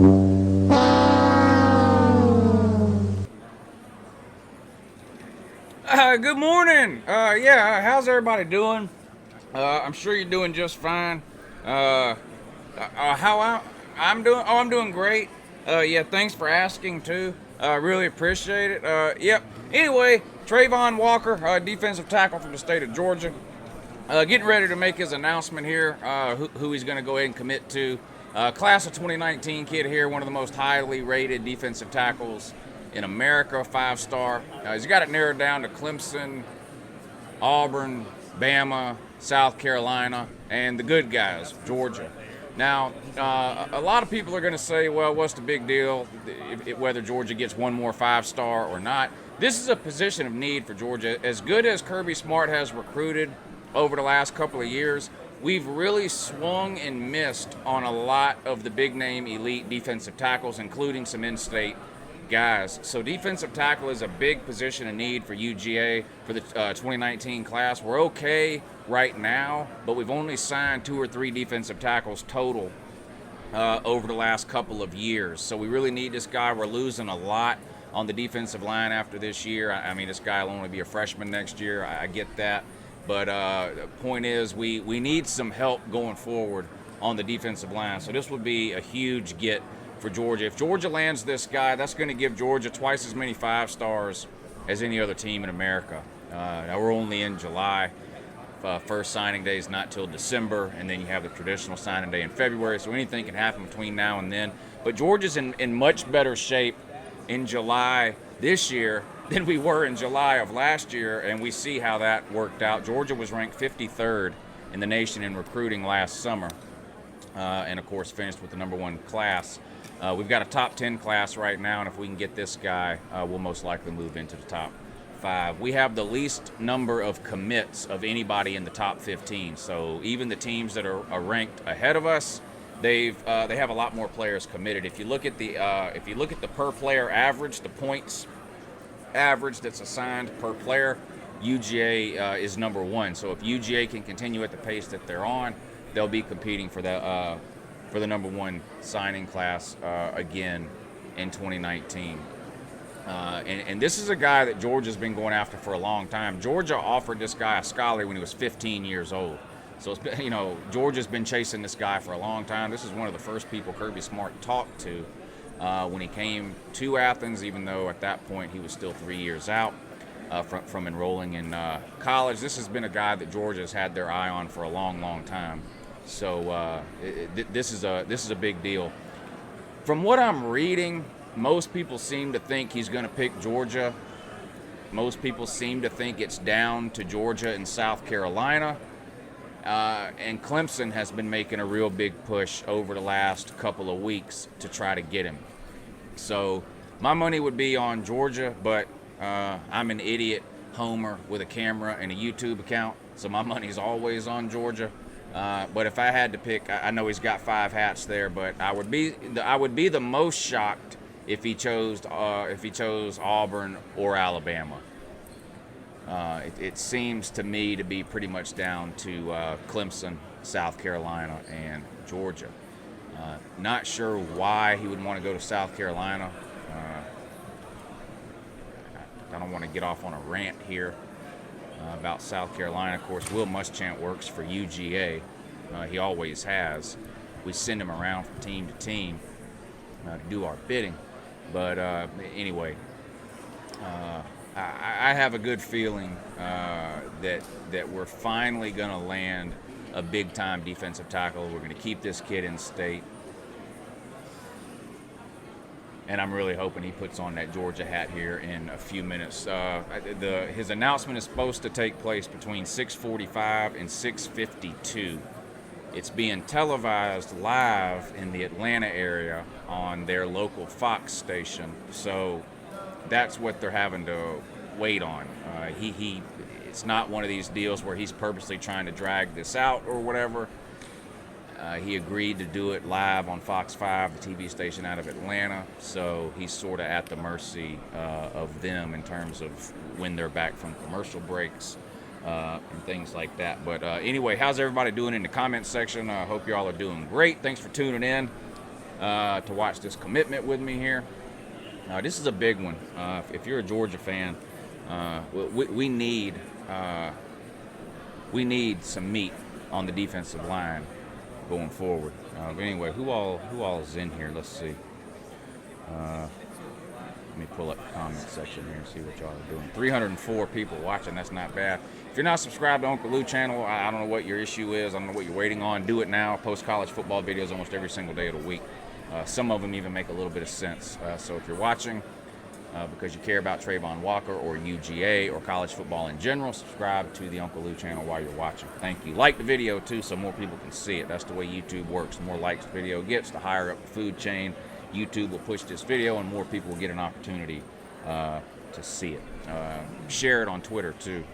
Good morning. Yeah, how's everybody doing? I'm sure you're doing just fine. How I'm doing? Oh, I'm doing great. Yeah, thanks for asking too. Really appreciate it. Yep. Anyway, Trayvon Walker, defensive tackle from the state of Georgia, getting ready to make his announcement here. Who he's going to go ahead and commit to. Class of 2019 kid here, one of the most highly rated defensive tackles in America, 5-star. He's got it narrowed down to Clemson, Auburn, Bama, South Carolina, and the good guys, Georgia. Now, a lot of people are going to say, well, what's the big deal whether Georgia gets one more 5-star or not? This is a position of need for Georgia. As good as Kirby Smart has recruited over the last couple of years, we've really swung and missed on a lot of the big-name elite defensive tackles, including some in-state guys. So defensive tackle is a big position of need for UGA for the 2019 class. We're okay right now, but we've only signed 2 or 3 defensive tackles total over the last couple of years. So we really need this guy. We're losing a lot on the defensive line after this year. I mean, this guy will only be a freshman next year. I get that. But the point is, we need some help going forward on the defensive line. So this would be a huge get for Georgia. If Georgia lands this guy, that's going to give Georgia twice as many 5-stars as any other team in America. Now we're only in July. First signing day is not till December, and then you have the traditional signing day in February, so anything can happen between now and then. But Georgia's in much better shape in July this year than we were in July of last year, and we see how that worked out. Georgia was ranked 53rd in the nation in recruiting last summer, and of course finished with the #1 class. We've got a top 10 class right now, and if we can get this guy, we'll most likely move into the top 5. We have the least number of commits of anybody in the top 15. So even the teams that are ranked ahead of us, they have a lot more players committed. If you look at the per player average, the points average that's assigned per player, UGA is #1. So if UGA can continue at the pace that they're on, they'll be competing for the #1 signing class again in 2019. And this is a guy that Georgia's been going after for a long time. Georgia offered this guy a scholarly when he was 15 years old. So it's been, Georgia's been chasing this guy for a long time. This is one of the first people Kirby Smart talked to when he came to Athens, even though at that point he was still 3 years out from enrolling in college. This has been a guy that Georgia's had their eye on for a long, long time. So this is a big deal. From what I'm reading, most people seem to think he's going to pick Georgia. Most people seem to think it's down to Georgia and South Carolina. And Clemson has been making a real big push over the last couple of weeks to try to get him. So my money would be on Georgia, but I'm an idiot homer with a camera and a YouTube account, so my money's always on Georgia. But if I had to pick, I know he's got 5 hats there, but I would be the most shocked if he chose Auburn or Alabama. It seems to me to be pretty much down to Clemson, South Carolina, and Georgia. Not sure why he would want to go to South Carolina. I don't want to get off on a rant here about South Carolina. Of course, Will Muschamp works for UGA. He always has. We send him around from team to team to do our bidding. But anyway, I have a good feeling that we're finally going to land a big-time defensive tackle. We're going to keep this kid in state. And I'm really hoping he puts on that Georgia hat here in a few minutes. His announcement is supposed to take place between 6:45 and 6:52. It's being televised live in the Atlanta area on their local Fox station. So that's what they're having to wait on. It's not one of these deals where he's purposely trying to drag this out or whatever. He agreed to do it live on Fox 5, the TV station out of Atlanta. So he's sort of at the mercy of them in terms of when they're back from commercial breaks and things like that. But anyway, how's everybody doing in the comments section? I hope y'all are doing great. Thanks for tuning in. to watch this commitment with me here. This is a big one. If you're a Georgia fan, we need some meat on the defensive line going forward. But anyway, who all is in here? Let's see. Let me pull up the comment section here and see what y'all are doing. 304 people watching. That's not bad. If you're not subscribed to UNCLELOU channel, I don't know what your issue is. I don't know what you're waiting on. Do it now. I post college football videos almost every single day of the week. Some of them even make a little bit of sense. So if you're watching because you care about Trayvon Walker or UGA or college football in general, subscribe to the UNCLELOU channel while you're watching. Thank you. Like the video too so more people can see it. That's the way YouTube works. The more likes the video gets, the higher up the food chain YouTube will push this video and more people will get an opportunity to see it. Share it on Twitter too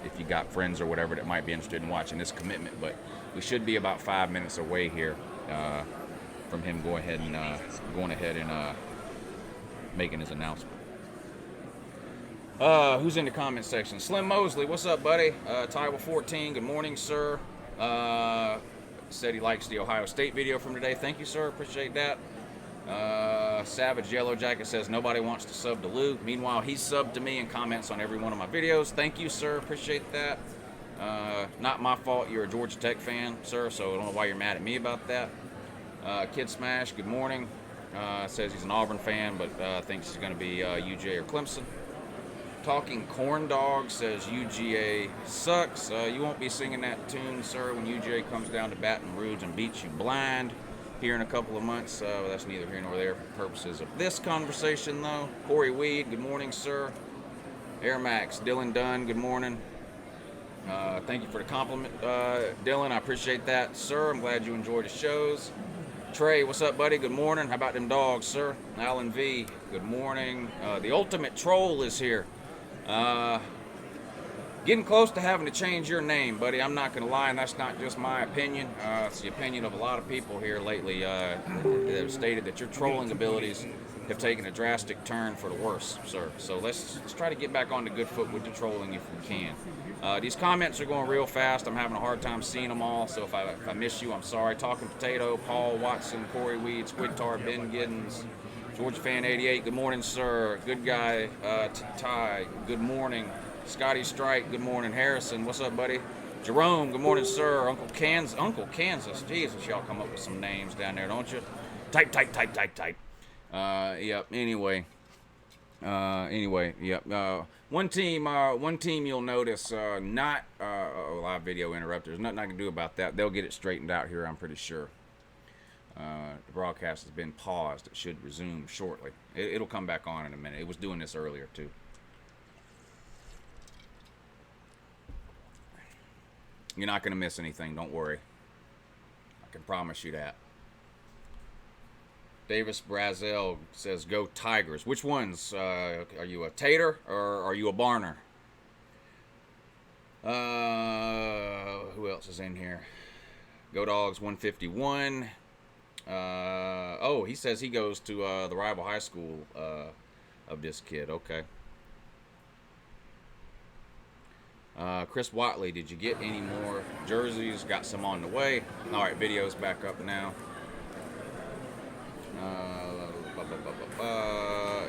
if you got friends or whatever that might be interested in watching this commitment. But we should be about 5 minutes away here from him going ahead and making his announcement. Who's in the comment section? Slim Mosley, what's up, buddy? Taiwa 14, good morning, sir. Said he likes the Ohio State video from today. Thank you, sir. Appreciate that. Savage Yellow Jacket says nobody wants to sub to Lou. Meanwhile, he's subbed to me and comments on every one of my videos. Thank you, sir. Appreciate that. Not my fault. You're a Georgia Tech fan, sir, so I don't know why you're mad at me about that. Kid Smash, good morning. Says he's an Auburn fan, but thinks he's going to be UGA or Clemson. Talking Corn Dog says UGA sucks. You won't be singing that tune, sir, when UGA comes down to Baton Rouge and beats you blind here in a couple of months. That's neither here nor there for purposes of this conversation, though. Corey Weed, good morning, sir. Air Max, Dylan Dunn, good morning. Thank you for the compliment, Dylan. I appreciate that, sir. I'm glad you enjoyed the shows. Trey, what's up, buddy? Good morning. How about them dogs, sir? Alan V, good morning. The ultimate troll is here. Getting close to having to change your name, buddy. I'm not going to lie, and that's not just my opinion. It's the opinion of a lot of people here lately that have stated that your trolling abilities have taken a drastic turn for the worse, sir. So let's try to get back on the good foot with the trolling if we can. These comments are going real fast. I'm having a hard time seeing them all, so if I miss you, I'm sorry. Talking Potato, Paul Watson, Corey Weed, Squid Tar, Ben Giddens, Georgia Fan 88, good morning, sir. Good guy, Ty, good morning. Scotty Strike, good morning. Harrison, what's up, buddy? Jerome, good morning, sir. Uncle Kansas, Jesus, y'all come up with some names down there, don't you? Type. Yep. Anyway, yep. One team you'll notice not live video interrupt. There's nothing I can do about that. They'll get it straightened out here, I'm pretty sure. The broadcast has been paused. It should resume shortly. It'll come back on in a minute. It was doing this earlier too. You're not going to miss anything. Don't worry. I can promise you that. Davis Brazel says, go Tigers. Which ones? Are you a Tater or are you a Barner? Who else is in here? Go Dogs 151. Oh, he says he goes to the rival high school of this kid. Okay. Chris Watley, did you get any more jerseys? Got some on the way. All right, video's back up now.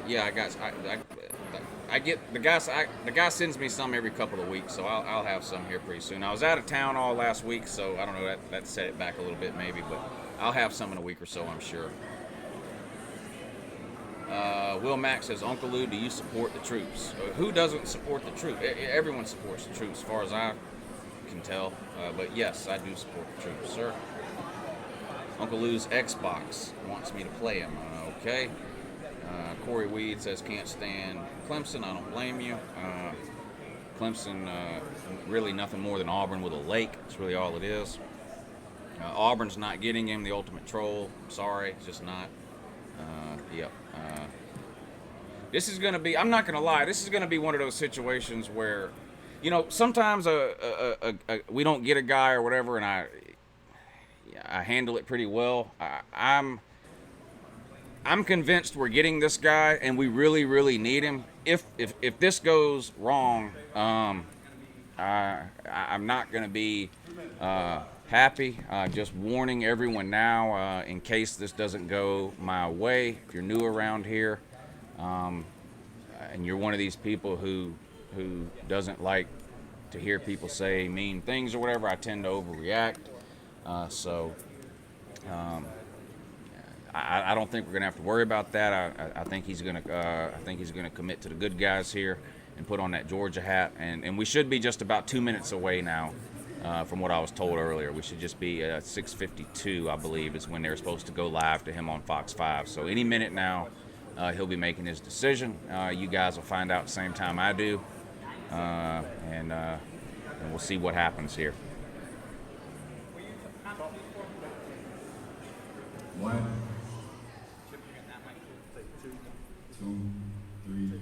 Yeah, I get the guy sends me some every couple of weeks, so I'll have some here pretty soon. I was out of town all last week, so I don't know, that set it back a little bit maybe, but I'll have some in a week or so, I'm sure. Will Mack says, Uncle Lou, do you support the troops? Who doesn't support the troops? Everyone supports the troops, as far as I can tell. But yes, I do support the troops, sir. Uncle Lou's Xbox wants me to play him. Okay. Corey Weed says, can't stand Clemson. I don't blame you. Clemson, really nothing more than Auburn with a lake. That's really all it is. Auburn's not getting him, the ultimate troll. Sorry, it's just not. Yep. This is going to be, I'm not going to lie, this is going to be one of those situations where, you know, sometimes we don't get a guy or whatever, and I handle it pretty well. I'm convinced we're getting this guy, and we really, really need him. If this goes wrong, I'm not going to be happy. Just warning everyone now, in case this doesn't go my way. If you're new around here, and you're one of these people who doesn't like to hear people say mean things or whatever, I tend to overreact. I don't think we're gonna have to worry about that. I think he's gonna commit to the good guys here and put on that Georgia hat, and we should be just about 2 minutes away now. From what I was told earlier, we should just be 6:52, I believe, is when they're supposed to go live to him on Fox 5. So any minute now, he'll be making his decision. You guys will find out the same time I do, and we'll see what happens here. 1, 2, 3,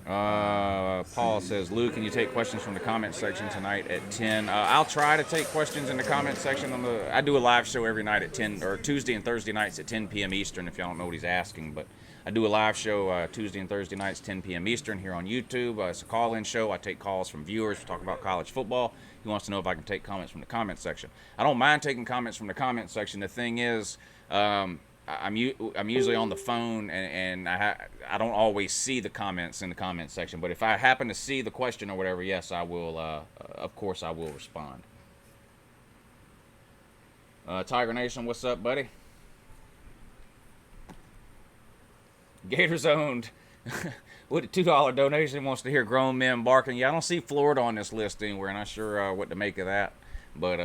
4. Paul says, Lou, can you take questions from the comment section tonight at 10? I'll try to take questions in the comment section. I do a live show every night at 10, or Tuesday and Thursday nights at 10 p.m. Eastern, if y'all don't know what he's asking. But I do a live show Tuesday and Thursday nights, 10 p.m. Eastern, here on YouTube. It's a call-in show. I take calls from viewers. We talk about college football. He wants to know if I can take comments from the comment section. I don't mind taking comments from the comment section. The thing is, I'm usually on the phone, and I don't always see the comments in the comment section. But if I happen to see the question or whatever, yes, I will. Of course, I will respond. Tiger Nation, what's up, buddy? Gators owned. With a $2 donation, wants to hear grown men barking. Yeah, I don't see Florida on this list anywhere. Not sure what to make of that. But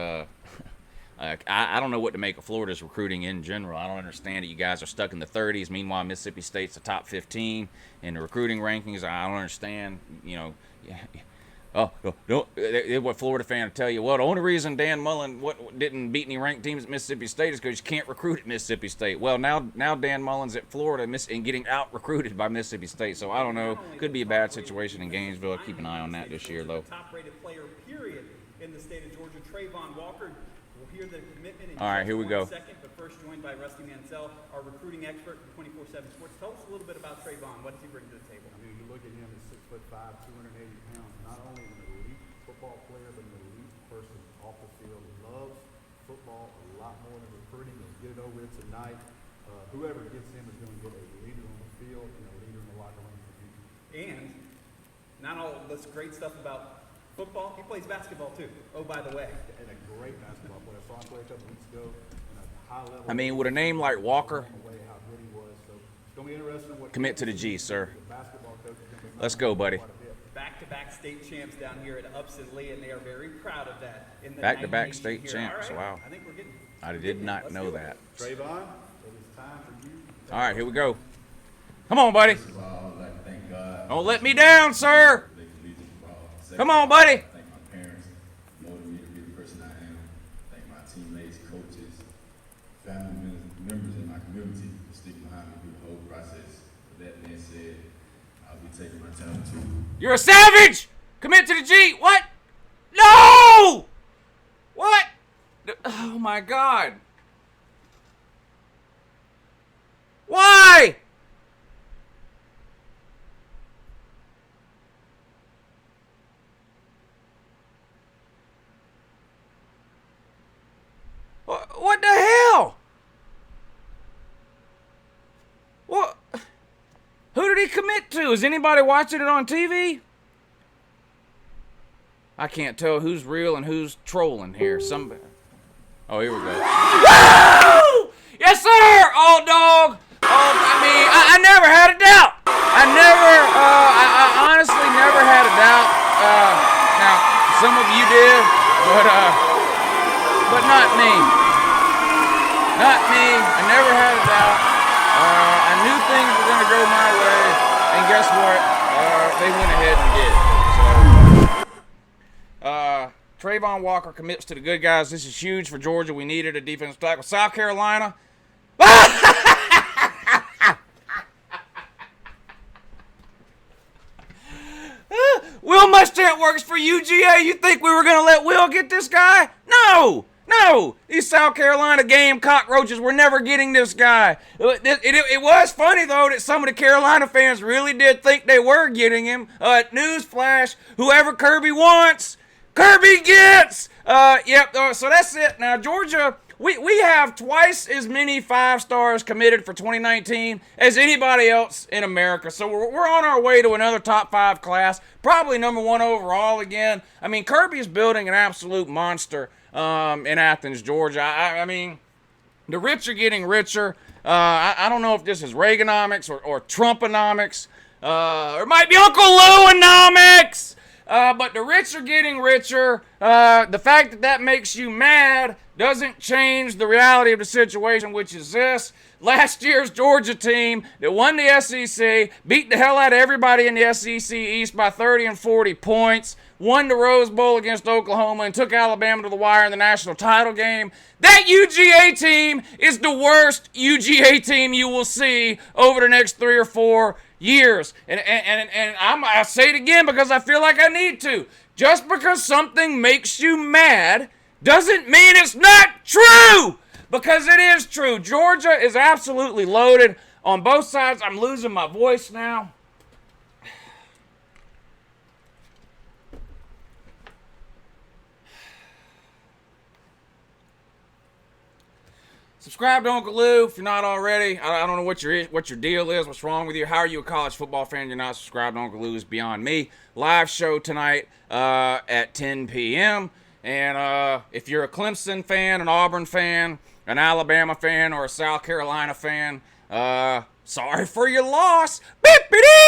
I don't know what to make of Florida's recruiting in general. I don't understand it. You guys are stuck in the 30s. Meanwhile, Mississippi State's the top 15 in the recruiting rankings. I don't understand. What Florida fan will tell you, well, the only reason Dan Mullen didn't beat any ranked teams at Mississippi State is because you can't recruit at Mississippi State. Well, now Dan Mullen's at Florida and getting out-recruited by Mississippi State. So I don't know. Could be a bad situation in Gainesville. Keep an eye on that this year, though. Top-rated player, period, in the state of Georgia, Trayvon Walker. We'll hear the commitment in all right, here we go. Second, but first joined by Rusty Mansell, our recruiting expert from 24/7 Sports. Tell us a little bit about Trayvon. What does he bring to the table? I mean, you look at him, he's 6'5", 280 pounds. Not only an elite football player, but an elite person off the field. He loves football a lot more than recruiting. He'll get it over with tonight. Whoever gets him is going to get a leader on the field and a leader in the locker room for the future. And not all this great stuff about football, he plays basketball too. Oh, by the way. And a great basketball player. I saw him play a couple weeks ago in a high level. I mean, with a name like Walker, how good he was. So it's going to be interesting what commit to the G, sir. basketball coach is going to be. Let's go, buddy. Back-to-back state champs down here at Upson Lee, and they are very proud of that. In the Back-to-back state champs. Right. Wow. I think we're getting. I did not know that. Trayvon, it is time for you. All right, here we go. Come on, buddy. First of all, I'd like to thank God. Don't let me down, sir. Come on, buddy. Thank my parents, motivated me to be the person I am. Thank my teammates, coaches, family members in my community for sticking behind me through the whole process. With that being said, I'll be taking my time to. You're a savage. Commit to the G. What? No. What? Oh my God. Why? What the hell? What? Who did he commit to? Is anybody watching it on TV? I can't tell who's real and who's trolling here. Somebody. Oh, here we go. Woo! Yes, sir. Oh, dog. Oh, I mean, I never had a doubt. I honestly never had a doubt. Now, some of you did, but not me. Not me. I never had a doubt. I knew things were going to go my way, and guess what? They went ahead and did. So, Trayvon Walker commits to the good guys. This is huge for Georgia. We needed a defensive tackle. South Carolina. Will Muschamp works for UGA. You think we were going to let Will get this guy? No. These South Carolina Gamecocks roaches were never getting this guy. It was funny, though, that some of the Carolina fans really did think they were getting him. Newsflash, whoever Kirby wants, Kirby gets. So that's it. Now, Georgia, we have twice as many 5 stars committed for 2019 as anybody else in America. So we're on our way to another top 5 class, probably number 1 overall again. I mean, Kirby's building an absolute monster in Athens, Georgia. I mean, the rich are getting richer. I don't know if this is Reaganomics or Trumponomics, or it might be Uncle Lou-onomics. But the rich are getting richer. The fact that makes you mad doesn't change the reality of the situation, which is this. Last year's Georgia team that won the SEC, beat the hell out of everybody in the SEC East by 30 and 40 points, won the Rose Bowl against Oklahoma, and took Alabama to the wire in the national title game. That UGA team is the worst UGA team you will see over the next 3 or 4 years. And I say it again because I feel like I need to. Just because something makes you mad doesn't mean it's not true, because it is true. Georgia is absolutely loaded on both sides. I'm losing my voice now. Subscribe to Uncle Lou if you're not already. I don't know what your deal is, what's wrong with you. How are you a college football fan? You're not subscribed to Uncle Lou is beyond me. Live show tonight at 10 p.m. And if you're a Clemson fan, an Auburn fan, an Alabama fan, or a South Carolina fan, sorry for your loss. Beep-a-dee!